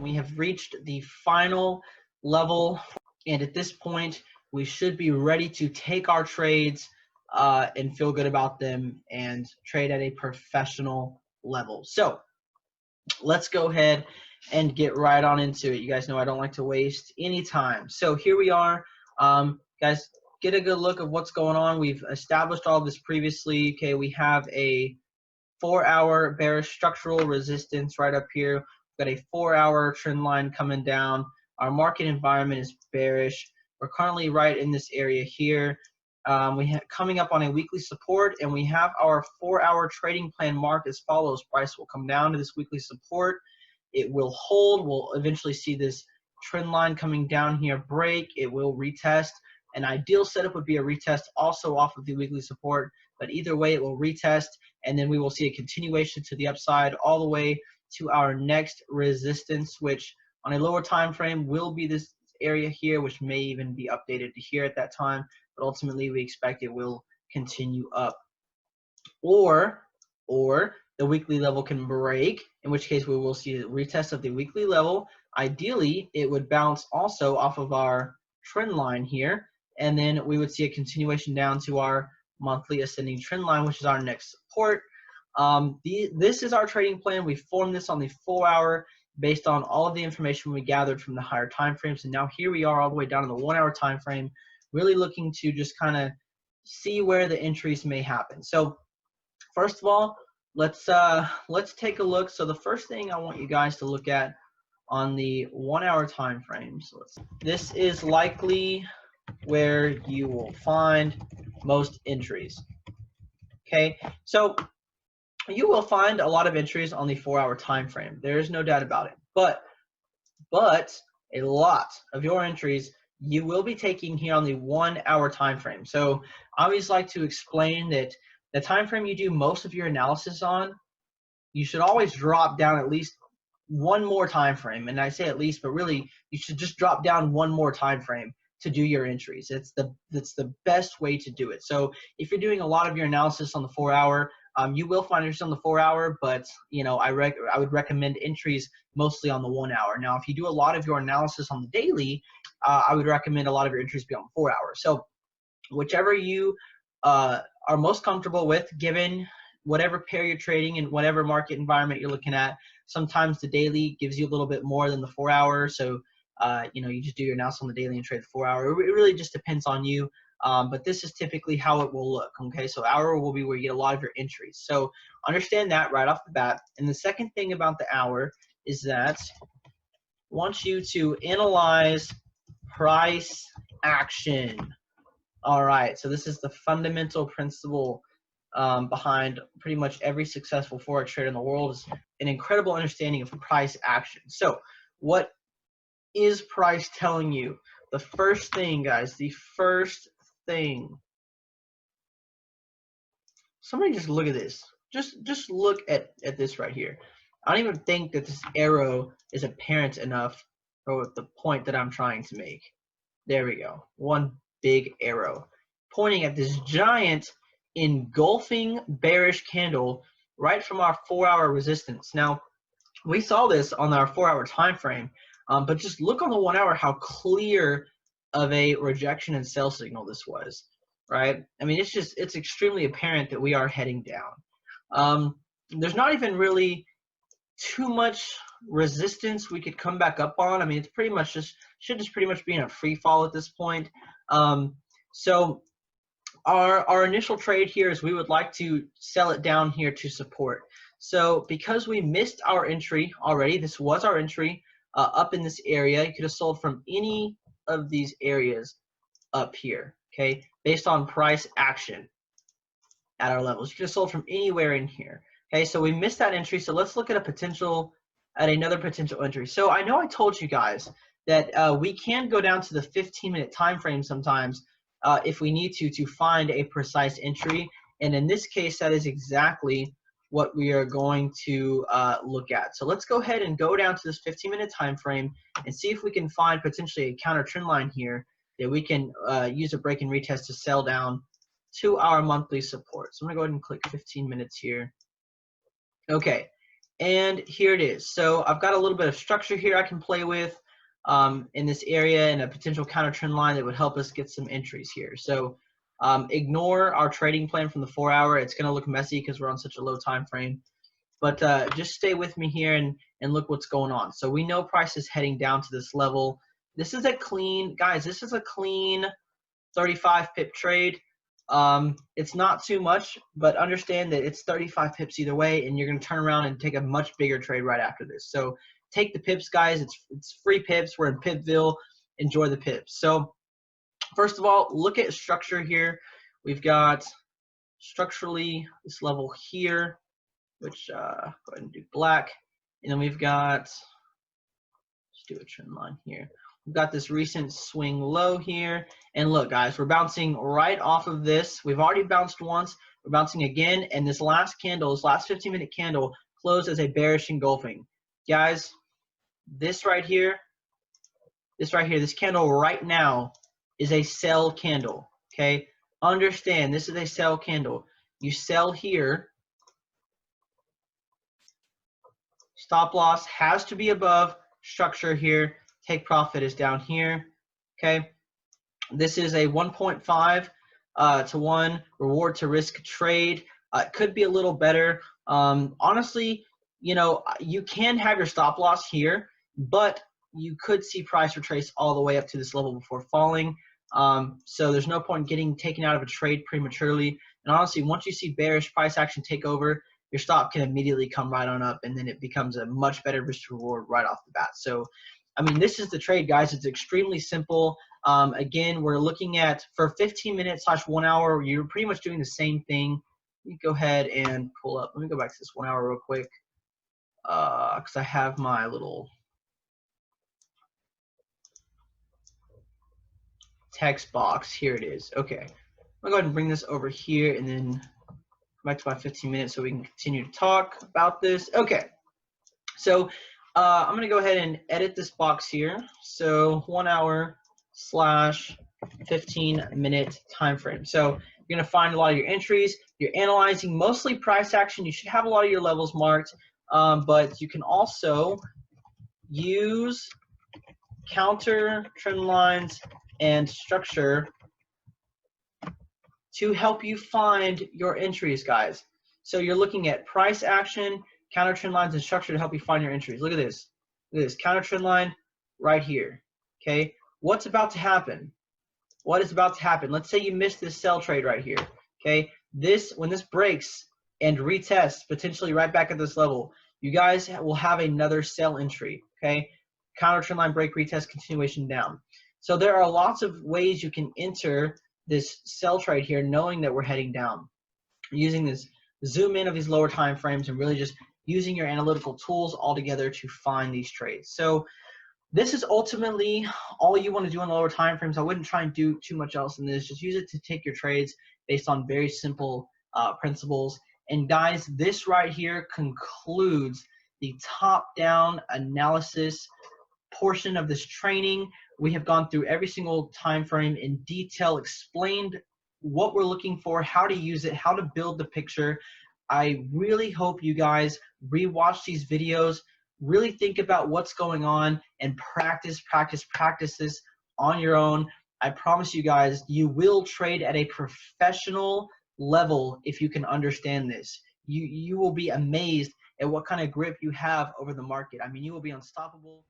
We have reached the final level, and at this point, we should be ready to take our trades and feel good about them and trade at a professional level. So let's go ahead and get right on into it. You guys know I don't like to waste any time. So here we are. Guys, get a good look of what's going on. We've established all this previously. Okay, we have a 4-hour bearish structural resistance right up here. We've got a 4-hour trend line coming down. Our market environment is bearish. We're currently right in this area here. We have coming up on a weekly support, and we have our 4-hour trading plan marked as follows. Price will come down to this weekly support. It will hold. We'll eventually see this trend line coming down here break. It will retest. An ideal setup would be a retest also off of the weekly support, but either way it will retest, and then we will see a continuation to the upside all the way to our next resistance, which on a lower time frame will be this area here, which may even be updated to here at that time, but ultimately we expect it will continue up. Or the weekly level can break, in which case we will see a retest of the weekly level. Ideally, it would bounce also off of our trend line here, and then we would see a continuation down to our monthly ascending trend line, which is our next support. This is our trading plan. We formed this on the 4-hour based on all of the information we gathered from the higher time frames, and now here we are all the way down to the 1-hour time frame, really looking to just kind of see where the entries may happen. So first of all, let's take a look. So the first thing I want you guys to look at on the 1-hour time frame. So this is likely where you will find most entries. Okay, so you will find a lot of entries on the 4-hour time frame. There is no doubt about it. But a lot of your entries you will be taking here on the 1-hour time frame. So I always like to explain that the time frame you do most of your analysis on, you should always drop down at least one more time frame. And I say at least, but really you should just drop down one more time frame to do your entries. It's the best way to do it. So if you're doing a lot of your analysis on the 4-hour, you will find entries on the 4-hour, but you know I would recommend entries mostly on the 1-hour. Now, if you do a lot of your analysis on the daily, I would recommend a lot of your entries be on the 4-hour. So whichever you are most comfortable with, given whatever pair you're trading and whatever market environment you're looking at. Sometimes the daily gives you a little bit more than the 4-hour, so you know, you just do your analysis on the daily and trade the 4-hour. It really just depends on you. But this is typically how it will look. Okay, so hour will be where you get a lot of your entries. So understand that right off the bat. And the second thing about the hour is that I want you to analyze price action. All right, so this is the fundamental principle behind pretty much every successful Forex trader in the world, is an incredible understanding of price action. So what is price telling you? The first thing, guys, the first thing. Somebody just look at this. Just look at this right here. I don't even think that this arrow is apparent enough for the point that I'm trying to make. There we go. One big arrow pointing at this giant engulfing bearish candle right from our 4-hour resistance. Now, we saw this on our 4-hour time frame, but just look on the 1-hour how clear of a rejection and sell signal this was, right? I mean, it's extremely apparent that we are heading down. There's not even really too much resistance we could come back up on. I mean, it's pretty much should pretty much be in a free fall at this point. So our initial trade here is we would like to sell it down here to support. So because we missed our entry already, this was our entry up in this area. You could have sold from any of these areas up here, okay, based on price action at our levels. You could have sold from anywhere in here. Okay, so we missed that entry. So let's look at another potential entry. So I know I told you guys that we can go down to the 15-minute time frame sometimes if we need to find a precise entry. And in this case, that is exactly what we are going to look at. So let's go ahead and go down to this 15-minute time frame and see if we can find potentially a counter trend line here that we can use a break and retest to sell down to our monthly support. So I'm gonna go ahead and click 15 minutes here. Okay, And here it is. So I've got a little bit of structure here I can play with in this area, and a potential counter trend line that would help us get some entries here. So ignore our trading plan from the 4-hour. It's going to look messy because we're on such a low time frame. But just stay with me here and look what's going on. So we know price is heading down to this level. This is a clean, guys, this is a clean 35 pip trade. It's not too much, but understand that it's 35 pips either way, and you're going to turn around and take a much bigger trade right after this. So take the pips, guys. It's free pips. We're in Pipville. Enjoy the pips. So first of all, look at structure here. We've got structurally this level here, which go ahead and do black. And then we've got, let's do a trend line here. We've got this recent swing low here. And look, guys, we're bouncing right off of this. We've already bounced once. We're bouncing again. And this last candle, this last 15-minute candle, closed as a bearish engulfing. Guys, this right here, this candle right now is a sell candle, okay? Understand, this is a sell candle. You sell here. Stop loss has to be above structure here. Take profit is down here, okay? This is a 1.5 to 1 reward to risk trade. It could be a little better. Honestly, you know, you can have your stop loss here, but you could see price retrace all the way up to this level before falling. So there's no point in getting taken out of a trade prematurely. And honestly, once you see bearish price action take over, your stop can immediately come right on up, and then it becomes a much better risk reward right off the bat. So, I mean, this is the trade, guys. It's extremely simple. Again, we're looking at, for 15 minutes / 1 hour, you're pretty much doing the same thing. Let me go ahead and pull up. Let me go back to this 1 hour real quick, because I have my little text box. Here it is. Okay. I'm going to go ahead and bring this over here and then back to my 15 minutes so we can continue to talk about this. Okay, so I'm going to go ahead and edit this box here. So 1 hour / 15-minute time frame. So you're going to find a lot of your entries. You're analyzing mostly price action. You should have a lot of your levels marked, but you can also use counter trend lines and structure to help you find your entries, guys. So you're looking at price action, counter trend lines, and structure to help you find your entries. Look at this. Look at this counter trend line right here. Okay, what's about to happen? What is about to happen? Let's say you missed this sell trade right here. Okay, when this breaks and retests potentially right back at this level, you guys will have another sell entry. Okay, counter trend line break, retest, continuation down. So there are lots of ways you can enter this sell trade here, knowing that we're heading down, using this zoom in of these lower time frames and really just using your analytical tools all together to find these trades. So this is ultimately all you want to do on the lower time frames. I wouldn't try and do too much else in this. Just use it to take your trades based on very simple principles. And guys, this right here concludes the top-down analysis portion of this training. We have gone through every single time frame in detail, explained what we're looking for, how to use it, how to build the picture. I really hope you guys rewatch these videos, really think about what's going on, and practice this on your own. I promise you guys, you will trade at a professional level if you can understand this. You will be amazed at what kind of grip you have over the market. I mean, you will be unstoppable.